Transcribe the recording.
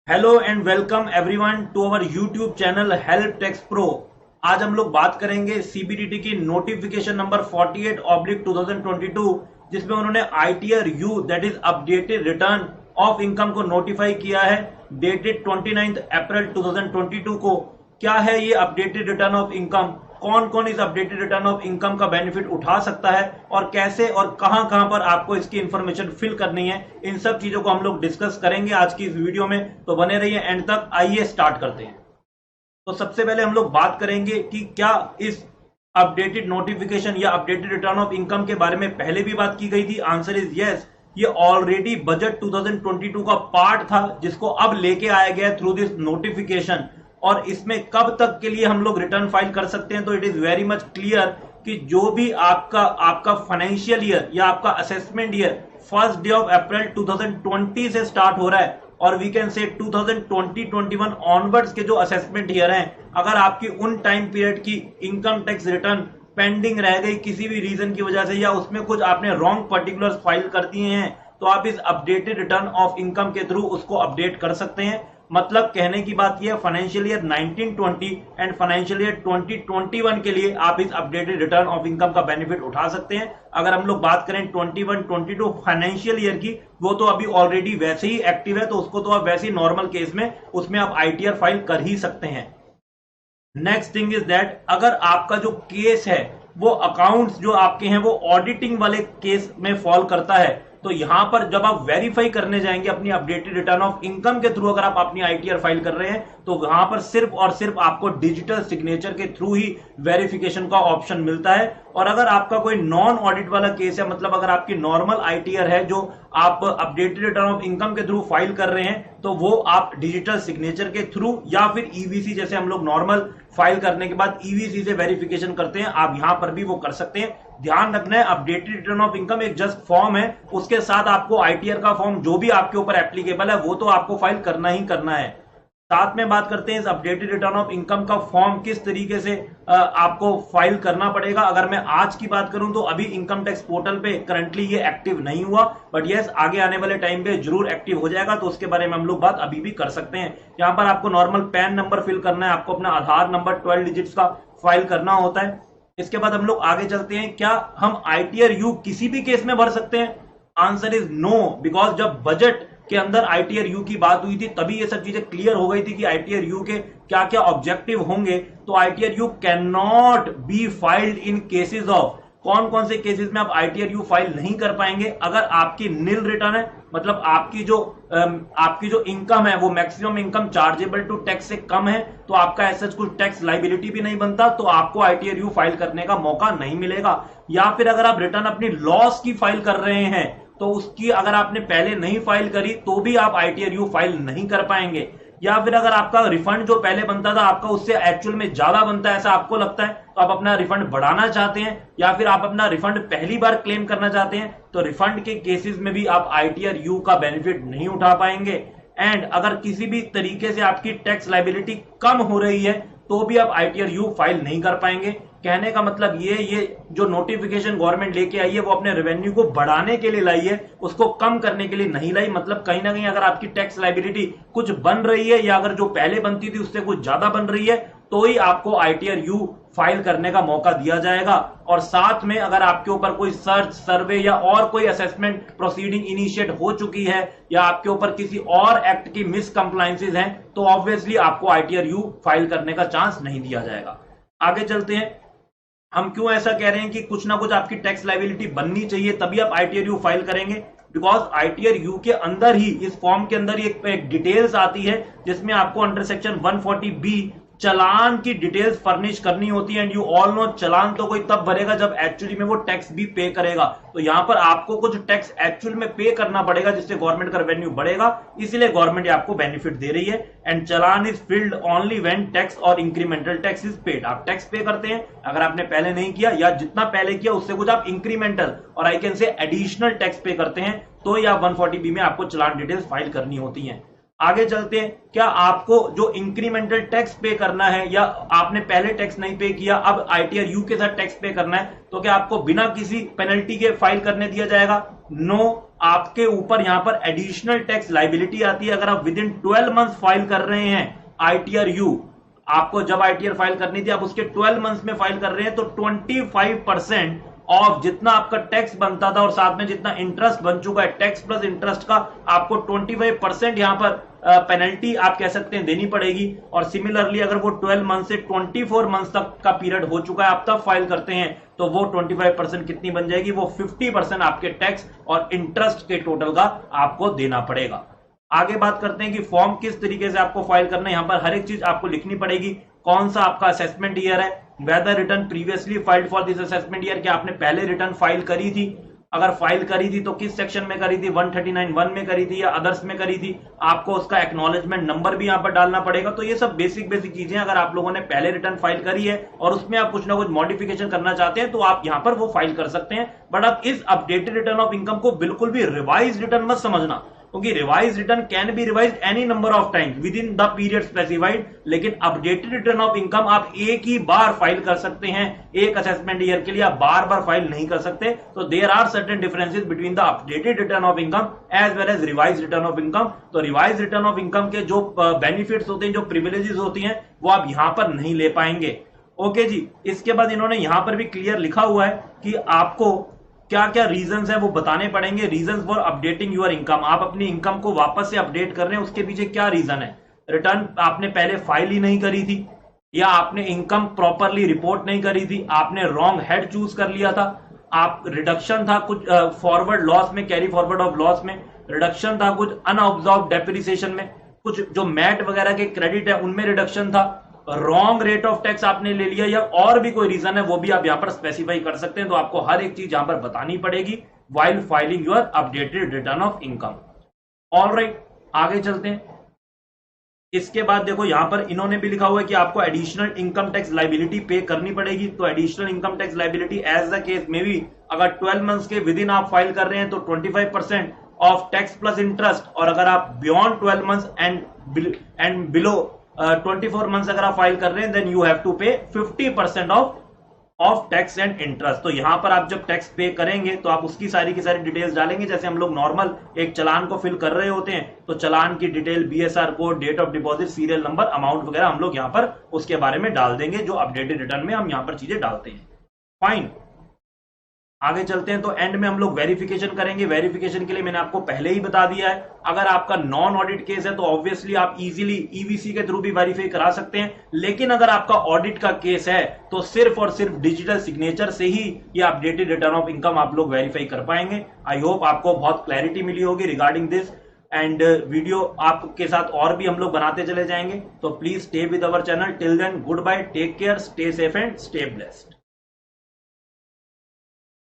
Hello and welcome everyone to our YouTube channel Help Tax Pro. आज हम लोग बात करेंगे सीबीडीटी की नोटिफिकेशन नंबर 48/2022 जिसमें उन्होंने ITR you that is updated return of income को नोटिफाई किया है डेटेड 29 अप्रैल 2022 को। क्या है ये अपडेटेड रिटर्न ऑफ इनकम, कौन कौन इस अपडेटेड रिटर्न ऑफ इनकम का बेनिफिट उठा सकता है और कैसे और कहां कहां पर आपको इसकी इंफॉर्मेशन फिल करनी है, इन सब चीजों को हम लोग डिस्कस करेंगे आज की इस वीडियो में। तो बने रहिए एंड तक। आइए स्टार्ट करते हैं। तो सबसे पहले हम लोग बात करेंगे कि क्या इस अपडेटेड नोटिफिकेशन या अपडेटेड रिटर्न ऑफ इनकम के बारे में पहले भी बात की गई थी। Answer is yes. ये ऑलरेडी बजट 2022 का पार्ट था जिसको अब लेके आया गया थ्रू दिस नोटिफिकेशन। और इसमें कब तक के लिए हम लोग रिटर्न फाइल कर सकते हैं, तो it is very much clear कि जो भी आपका फाइनेंशियल ईयर या आपका assessment year 1 day of April 2020 से स्टार्ट हो रहा है और वी कैन से 2020-21 ऑनवर्ड्स के जो असेसमेंट ईयर हैं, अगर आपकी उन टाइम पीरियड की इनकम टैक्स रिटर्न पेंडिंग रह गई किसी भी रीजन की वजह से या उसमें कुछ आपने रॉन्ग पर्टिकुलर्स फाइल कर दिए हैं, तो आप इस अपडेटेड रिटर्न ऑफ इनकम के थ्रू उसको अपडेट कर सकते हैं। मतलब कहने की बात यह, financial year 1920 and financial year 2021 के लिए आप इस अपडेटेड रिटर्न ऑफ इनकम का बेनिफिट उठा सकते हैं। अगर हम लोग बात करें 21-22 फाइनेंशियल ईयर की, वो तो अभी ऑलरेडी वैसे ही एक्टिव है, तो उसको तो आप वैसे ही नॉर्मल केस में उसमें आप आईटीआर फाइल कर ही सकते हैं। नेक्स्ट थिंग इज दैट अगर आपका जो केस है वो अकाउंट्स जो आपके हैं वो ऑडिटिंग वाले केस में फॉल करता है, तो यहां पर जब आप वेरीफाई करने जाएंगे अपनी अपडेटेड रिटर्न ऑफ इनकम के थ्रू, अगर आप अपनी आईटीआर फाइल कर रहे हैं, तो वहां पर सिर्फ और सिर्फ आपको डिजिटल सिग्नेचर के थ्रू ही वेरिफिकेशन का ऑप्शन मिलता है। और अगर आपका कोई नॉन ऑडिट वाला केस है, मतलब अगर आपकी नॉर्मल आईटीआर है जो आप अपडेटेड रिटर्न ऑफ इनकम के थ्रू फाइल कर रहे हैं, तो वो आप डिजिटल सिग्नेचर के थ्रू या फिर ईवीसी, जैसे हम लोग नॉर्मल फाइल करने के बाद ईवीसी से वेरिफिकेशन करते हैं, आप यहां पर भी वो कर सकते हैं। ध्यान रखना है, अपडेटेड रिटर्न ऑफ इनकम एक जस्ट फॉर्म है, उसके साथ आपको आईटीआर का फॉर्म जो भी आपके ऊपर एप्लीकेबल है वो तो आपको फाइल करना ही करना है। साथ में बात करते हैं इस अपडेटेड रिटर्न ऑफ इनकम का फॉर्म किस तरीके से आपको फाइल करना पड़ेगा। अगर मैं आज की बात करूं तो अभी इनकम टैक्स पोर्टल पे करंटली ये एक्टिव नहीं हुआ, बट यस आगे आने वाले टाइम पे जरूर एक्टिव हो जाएगा, तो उसके बारे में हम लोग बात अभी भी कर सकते हैं। यहां पर आपको नॉर्मल पैन नंबर फिल करना है, आपको अपना आधार नंबर 12 डिजिट्स का फाइल करना होता है। इसके बाद हम लोग आगे चलते हैं, क्या हम आईटीआर यू किसी भी केस में भर सकते हैं? आंसर इज नो, बिकॉज जब बजट के अंदर आईटीआर यू की बात हुई थी तभी ये सब चीजें क्लियर हो गई थी कि आईटीआर यू के क्या क्या ऑब्जेक्टिव होंगे। तो ITR you can not be filed in cases of, कौन कौन से केसेस में आप आईटीआर यू फाइल नहीं कर पाएंगे? अगर आपकी नील रिटर्न है, मतलब आपकी जो इनकम है वो maximum income chargeable to tax से कम है, तो आपका ऐसा कुछ टैक्स लाइबिलिटी भी नहीं बनता, तो आपको आईटीआर यू फाइल करने का मौका नहीं मिलेगा। या फिर अगर आप रिटर्न अपनी लॉस की फाइल कर रहे हैं तो उसकी अगर आपने पहले नहीं फाइल करी तो भी आप आईटीआर यू फाइल नहीं कर पाएंगे। या फिर अगर आपका रिफंड जो पहले बनता था आपका उससे एक्चुअल में ज्यादा बनता है ऐसा आपको लगता है, तो आप अपना रिफंड बढ़ाना चाहते हैं, या फिर आप अपना रिफंड पहली बार क्लेम करना चाहते हैं, तो रिफंड के केसेस में भी आप आईटीआर यू का बेनिफिट नहीं उठा पाएंगे। एंड अगर किसी भी तरीके से आपकी टैक्स लाइबिलिटी कम हो रही है तो भी आप आईटीआर यू फाइल नहीं कर पाएंगे। कहने का मतलब ये जो नोटिफिकेशन गवर्नमेंट लेके आई है वो अपने रेवेन्यू को बढ़ाने के लिए लाई है, उसको कम करने के लिए नहीं लाई। मतलब कहीं ना कहीं अगर आपकी टैक्स लाइबिलिटी कुछ बन रही है या अगर जो पहले बनती थी उससे कुछ ज्यादा बन रही है, तो ही आपको आईटीआर यू फाइल करने का मौका दिया जाएगा। और साथ में अगर आपके ऊपर कोई सर्च, सर्वे या और कोई असेसमेंट प्रोसीडिंग इनिशिएट हो चुकी है या आपके ऊपर किसी और एक्ट की मिस कंप्लायंसेस हैं, तो ऑब्वियसली आपको आईटीआर यू फाइल करने का चांस नहीं दिया जाएगा। आगे चलते हैं, हम क्यों ऐसा कह रहे हैं कि कुछ ना कुछ आपकी टैक्स लाइबिलिटी बननी चाहिए तभी आप आईटीआर यू फाइल करेंगे? बिकॉज आईटीआर यू के अंदर ही, इस फॉर्म के अंदर ही एक डिटेल्स आती है जिसमें आपको अंडर सेक्शन 140B चलान की डिटेल्स फर्निश करनी होती है। एंड यू ऑल नो, चलान तो कोई तब भरेगा जब एक्चुअली में वो टैक्स भी पे करेगा, तो यहां पर आपको कुछ टैक्स एक्चुअल में पे करना पड़ेगा जिससे गवर्नमेंट का रेवेन्यू बढ़ेगा, इसीलिए गवर्नमेंट आपको बेनिफिट दे रही है। And challan is filled only when tax और इंक्रीमेंटल टैक्स इज पेड। आप टैक्स पे करते हैं अगर आपने पहले नहीं किया, या जितना पहले किया उससे कुछ आप इंक्रीमेंटल और I can say additional tax पे करते हैं, तो या 140B में आपको चलान डिटेल्स फाइल करनी होती है। आगे चलते हैं, क्या आपको जो इंक्रीमेंटल टैक्स पे करना है या आपने पहले टैक्स नहीं पे किया अब आईटीआर यू के साथ टैक्स पे करना है, तो क्या आपको बिना किसी पेनल्टी के फाइल करने दिया जाएगा? नो, आपके ऊपर यहां पर एडिशनल टैक्स लाइबिलिटी आती है। अगर आप विद इन 12 मंथ फाइल कर रहे हैं आईटीआर यू, आपको जब आईटीआर फाइल करनी थी आप उसके 12 मंथ्स में फाइल कर रहे हैं, तो 25% ऑफ जितना आपका टैक्स बनता था और साथ में जितना इंटरेस्ट बन चुका है, टैक्स प्लस इंटरेस्ट का, आपको 25% यहां पर पेनल्टी आप कह सकते हैं देनी पड़ेगी। और सिमिलरली अगर वो 12 मंथ से 24 मंथ तक का पीरियड हो चुका है, आप तब फाइल करते हैं, तो वो 25% कितनी बन जाएगी, वो 50% आपके टैक्स और इंटरेस्ट के टोटल का आपको देना पड़ेगा। आगे बात करते हैं कि फॉर्म किस तरीके से आपको फाइल करना है। यहां पर हर एक चीज आपको लिखनी पड़ेगी। कौन सा आपका असेसमेंट ईयर है, whether return previously filed for this assessment year, कि आपने पहले रिटर्न फाइल करी थी, अगर फाइल करी थी तो किस सेक्शन में करी थी, 139(1) में करी थी या अदर्स में करी थी, आपको उसका एक्नॉलेजमेंट नंबर भी यहां पर डालना पड़ेगा। तो ये सब बेसिक चीजें, अगर आप लोगों ने पहले रिटर्न फाइल करी है और उसमें आप कुछ ना कुछ मॉडिफिकेशन करना चाहते हैं तो आप यहां पर वो फाइल कर सकते हैं। बट आप इस अपडेटेड रिटर्न ऑफ इनकम को बिल्कुल भी रिवाइज रिटर्न मत समझना, क्योंकि revise return can be revise any number of times with in the period specified, लेकिन अपडेटेड रिटर्न ऑफ इनकम आप एक ही बार फाइल कर सकते हैं। एक असेसमेंट ईयर के लिए आप बार बार फाइल नहीं कर सकते। तो there are certain differences between the updated return of income as well as revise return of income. तो रिवाइज रिटर्न ऑफ इनकम के जो बेनिफिट्स होते हैं, जो प्रिविलेजेस होती हैं, वो आप यहां पर नहीं ले पाएंगे। ओके जी। इसके बाद इन्होंने यहां पर भी क्लियर लिखा हुआ है कि आपको क्या क्या रीजंस है वो बताने पड़ेंगे। Reasons for updating your income, आप अपनी इनकम को वापस से अपडेट कर रहे हैं, उसके पीछे क्या रीजन है। रिटर्न आपने पहले फाइल ही नहीं करी थी, या आपने इनकम प्रॉपरली रिपोर्ट नहीं करी थी, आपने रॉन्ग हेड चूज कर लिया था, आप रिडक्शन था कुछ फॉरवर्ड लॉस में, कैरी फॉरवर्ड ऑफ लॉस में रिडक्शन था, कुछ अनऑब्जॉर्व डेप्रिसिएशन में, कुछ जो मैट वगैरह के क्रेडिट है उनमें रिडक्शन था, रॉन्ग रेट ऑफ टैक्स आपने ले लिया, या और भी कोई रीजन है वो भी आप यहां पर स्पेसिफाई कर सकते हैं। तो आपको हर एक चीज यहां पर बतानी पड़ेगी while filing your updated return of income. Alright, आगे चलते हैं। इसके बाद देखो यहां पर इन्होंने भी लिखा हुआ है कि आपको एडिशनल इनकम टैक्स लाइबिलिटी पे करनी पड़ेगी। तो additional income tax liability as the case में भी अगर 12 मंथ्स के विद इन आप फाइल कर रहे हैं तो 25% ऑफ टैक्स प्लस इंटरेस्ट, और अगर आप beyond 12 months and below 24 months अगर आप फाइल कर रहे हैं देन यू हैव टू पे 50% ऑफ टैक्स एंड इंटरेस्ट। तो यहां पर आप जब टैक्स पे करेंगे तो आप उसकी सारी की सारी डिटेल्स डालेंगे, जैसे हम लोग नॉर्मल एक चालान को फिल कर रहे होते हैं, तो चालान की detail, BSR code, date of deposit, serial number, amount वगैरह हम लोग यहां पर उसके बारे में डाल देंगे, जो अपडेटेड रिटर्न में हम यहां पर चीजें डालते हैं। फाइन, आगे चलते हैं। तो एंड में हम लोग वेरिफिकेशन करेंगे। वेरिफिकेशन के लिए मैंने आपको पहले ही बता दिया है, अगर आपका नॉन ऑडिट केस है तो ऑब्वियसली आप इजीली ईवीसी के थ्रू भी वेरीफाई करा सकते हैं, लेकिन अगर आपका ऑडिट का केस है तो सिर्फ और सिर्फ डिजिटल सिग्नेचर से ही ये अपडेटेड रिटर्न ऑफ इनकम आप लोग वेरीफाई कर पाएंगे। आई होप आपको बहुत क्लैरिटी मिली होगी रिगार्डिंग दिस, एंड वीडियो आपके साथ और भी हम लोग बनाते चले जाएंगे। तो please stay with our channel. Till then, goodbye, take care, stay safe and stay blessed.